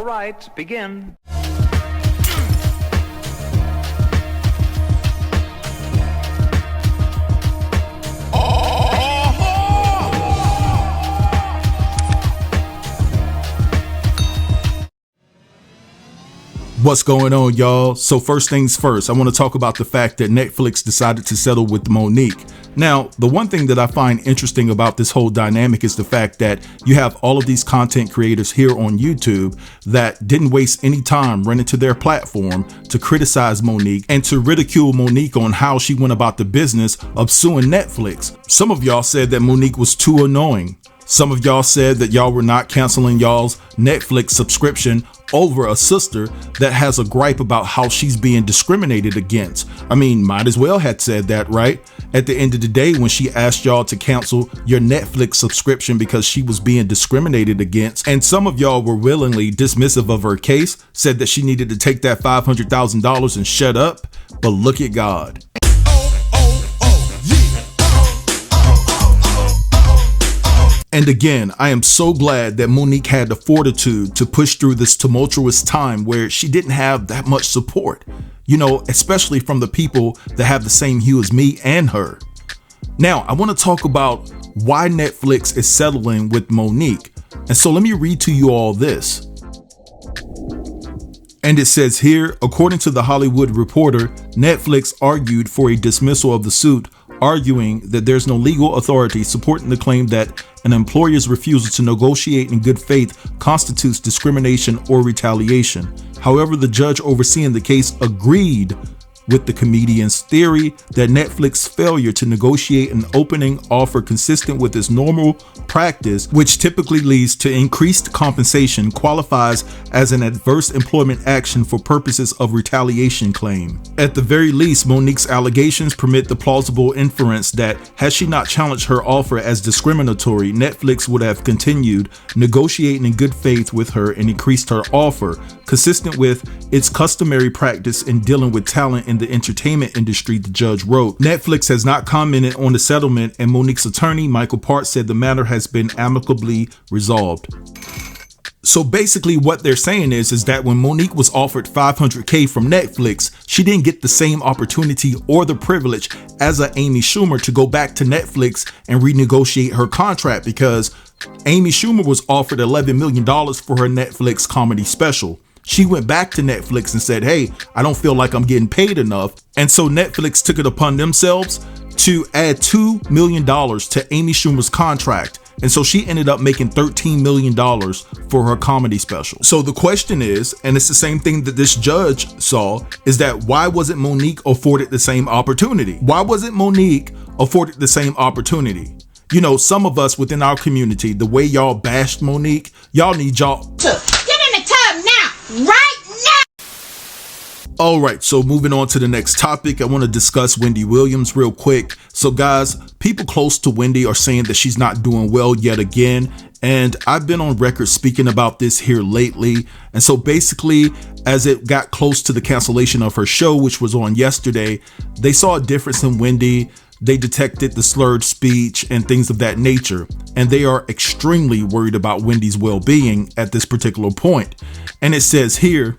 All right, begin. What's going on, y'all? So first things first, I want to talk about the fact that Netflix decided to settle with Monique. Now, the one thing that I find interesting about this whole dynamic is the fact that you have all of these content creators here on YouTube that didn't waste any time running to their platform to criticize Monique and to ridicule Monique on how she went about the business of suing Netflix. Some of y'all said that Monique was too annoying. Some of y'all said that y'all were not canceling y'all's Netflix subscription over a sister that has a gripe about how she's being discriminated against. I mean, might as well had said that, right? At the end of the day, when she asked y'all to cancel your Netflix subscription because she was being discriminated against, and some of y'all were willingly dismissive of her case, said that she needed to take that $500,000 and shut up. But look at God. And again, I am so glad that Monique had the fortitude to push through this tumultuous time where she didn't have that much support, you know, especially from the people that have the same hue as me and her. Now, I want to talk about why Netflix is settling with Monique. And so let me read to you all this. And it says here, according to the Hollywood Reporter, Netflix argued for a dismissal of the suit, arguing that there's no legal authority supporting the claim that an employer's refusal to negotiate in good faith constitutes discrimination or retaliation. However, the judge overseeing the case agreed with the comedian's theory that Netflix's failure to negotiate an opening offer consistent with its normal practice, which typically leads to increased compensation, qualifies as an adverse employment action for purposes of retaliation claim. At the very least, Monique's allegations permit the plausible inference that had she not challenged her offer as discriminatory, Netflix would have continued negotiating in good faith with her and increased her offer, consistent with its customary practice in dealing with talent in the entertainment industry, the judge wrote. Netflix has not commented on the settlement, and Monique's attorney, Michael Part, said the matter has been amicably resolved. So basically what they're saying is that when Monique was offered $500K from Netflix, she didn't get the same opportunity or the privilege as a Amy Schumer to go back to Netflix and renegotiate her contract, because Amy Schumer was offered $11 million for her Netflix comedy special. She went back to Netflix and said, hey, I don't feel like I'm getting paid enough. And so Netflix took it upon themselves to add $2 million to Amy Schumer's contract. And so she ended up making $13 million for her comedy special. So the question is, and it's the same thing that this judge saw, is that why wasn't Monique afforded the same opportunity? Why wasn't Monique afforded the same opportunity? You know, some of us within our community, the way y'all bashed Monique, y'all need y'all to get in the tub now, right now. All right, so moving on to the next topic, I want to discuss Wendy Williams real quick. So guys, people close to Wendy are saying that she's not doing well yet again. And I've been on record speaking about this here lately. And so basically, as it got close to the cancellation of her show, which was on yesterday, they saw a difference in Wendy. They detected the slurred speech and things of that nature, and they are extremely worried about Wendy's well-being at this particular point. And it says here,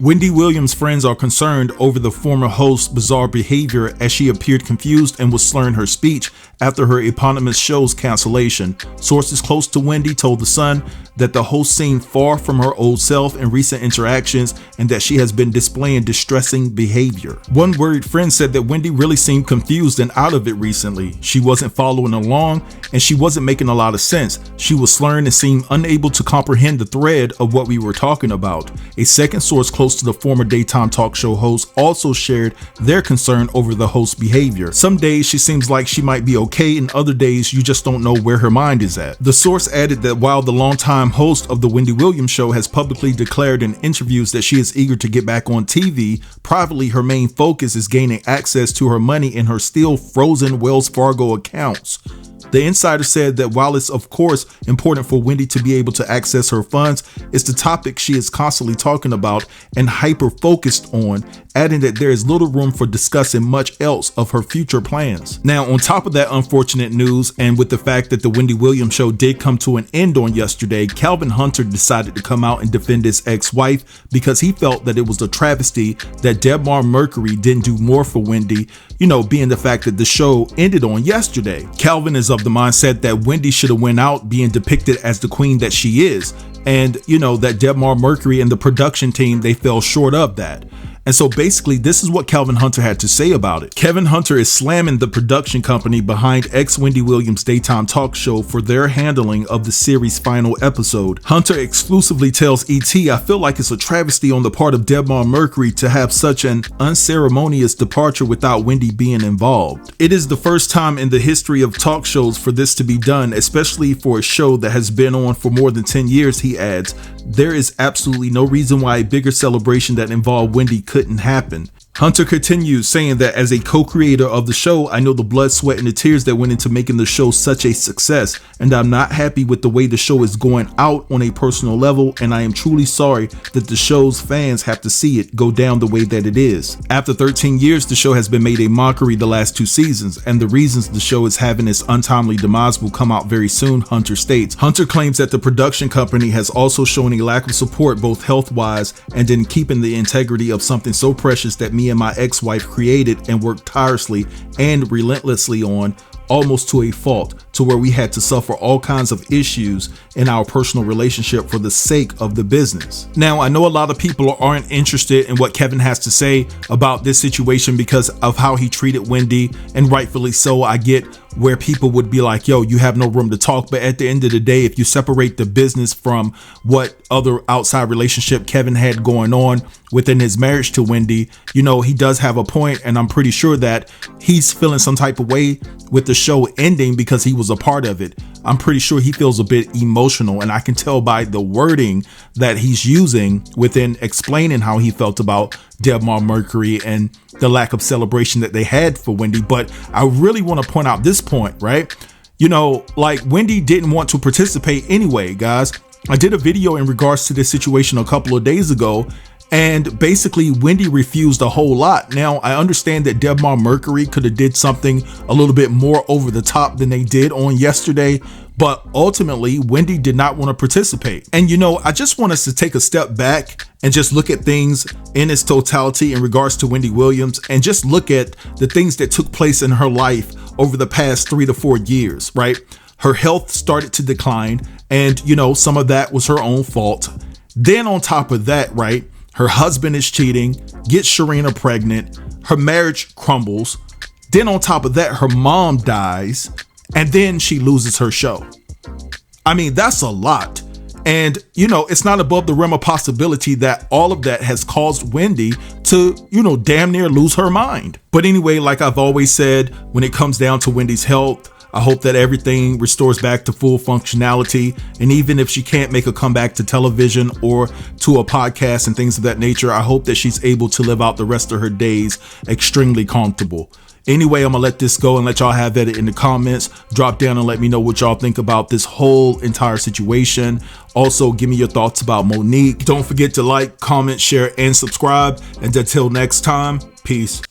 Wendy Williams' friends are concerned over the former host's bizarre behavior as she appeared confused and was slurring her speech after her eponymous show's cancellation. Sources close to Wendy told The Sun that the host seemed far from her old self in recent interactions and that she has been displaying distressing behavior. One worried friend said that Wendy really seemed confused and out of it recently. She wasn't following along and she wasn't making a lot of sense. She was slurring and seemed unable to comprehend the thread of what we were talking about. A second source close to the former daytime talk show host also shared their concern over the host's behavior. Some days she seems like she might be okay, and other days you just don't know where her mind is at. The source added that while the longtime host of the Wendy Williams show has publicly declared in interviews that she is eager to get back on TV, privately her main focus is gaining access to her money in her still frozen Wells Fargo accounts. The insider said that while it's of course important for Wendy to be able to access her funds, it's the topic she is constantly talking about and hyper focused on, adding that there is little room for discussing much else of her future plans. Now, on top of that unfortunate news, and with the fact that the Wendy Williams show did come to an end on yesterday, Calvin Hunter decided to come out and defend his ex-wife because he felt that it was a travesty that Debmar Mercury didn't do more for Wendy, being the fact that the show ended on yesterday. Calvin is of the mindset that Wendy should have went out being depicted as the queen that she is, and that Debmar Mercury and the production team, they fell short of that. And so basically, this is what Calvin Hunter had to say about it. Kevin Hunter is slamming the production company behind ex-Wendy Williams daytime talk show for their handling of the series' final episode. Hunter exclusively tells ET, "I feel like it's a travesty on the part of Debmar Mercury to have such an unceremonious departure without Wendy being involved. It is the first time in the history of talk shows for this to be done, especially for a show that has been on for more than 10 years, he adds. There is absolutely no reason why a bigger celebration that involved Wendy couldn't happen. Hunter continues, saying that as a co-creator of the show, I know the blood, sweat, and the tears that went into making the show such a success, and I'm not happy with the way the show is going out on a personal level, and I am truly sorry that the show's fans have to see it go down the way that it is. After 13 years, the show has been made a mockery the last 2 seasons, and the reasons the show is having its untimely demise will come out very soon," Hunter states. Hunter claims that the production company has also shown a lack of support both health-wise and in keeping the integrity of something so precious that me and my ex-wife created and worked tirelessly and relentlessly on, almost to a fault, to where we had to suffer all kinds of issues in our personal relationship for the sake of the business. Now, I know a lot of people aren't interested in what Kevin has to say about this situation because of how he treated Wendy, and rightfully so. I get where people would be like, yo, you have no room to talk. But at the end of the day, if you separate the business from what other outside relationship Kevin had going on within his marriage to Wendy, he does have a point, and I'm pretty sure that he's feeling some type of way with the show ending because he was a part of it. I'm pretty sure he feels a bit emotional, and I can tell by the wording that he's using within explaining how he felt about Debmar Mercury and the lack of celebration that they had for Wendy. But I really want to point out this point, right? Wendy didn't want to participate anyway, guys. I did a video in regards to this situation a couple of days ago, and basically Wendy refused a whole lot. Now, I understand that Debmar Mercury could have did something a little bit more over the top than they did on yesterday, but ultimately Wendy did not want to participate. And I just want us to take a step back and just look at things in its totality in regards to Wendy Williams, and just look at the things that took place in her life over the past 3 to 4 years, right? Her health started to decline, and some of that was her own fault. Then on top of that, right, her husband is cheating, gets Sharina pregnant, her marriage crumbles. Then on top of that, her mom dies, and then she loses her show. I mean, that's a lot. And, it's not above the realm of possibility that all of that has caused Wendy to, damn near lose her mind. But anyway, like I've always said, when it comes down to Wendy's health, I hope that everything restores back to full functionality. And even if she can't make a comeback to television or to a podcast and things of that nature, I hope that she's able to live out the rest of her days extremely comfortable. Anyway, I'm gonna let this go and let y'all have at it in the comments. Drop down and let me know what y'all think about this whole entire situation. Also, give me your thoughts about Monique. Don't forget to like, comment, share, and subscribe. And until next time, peace.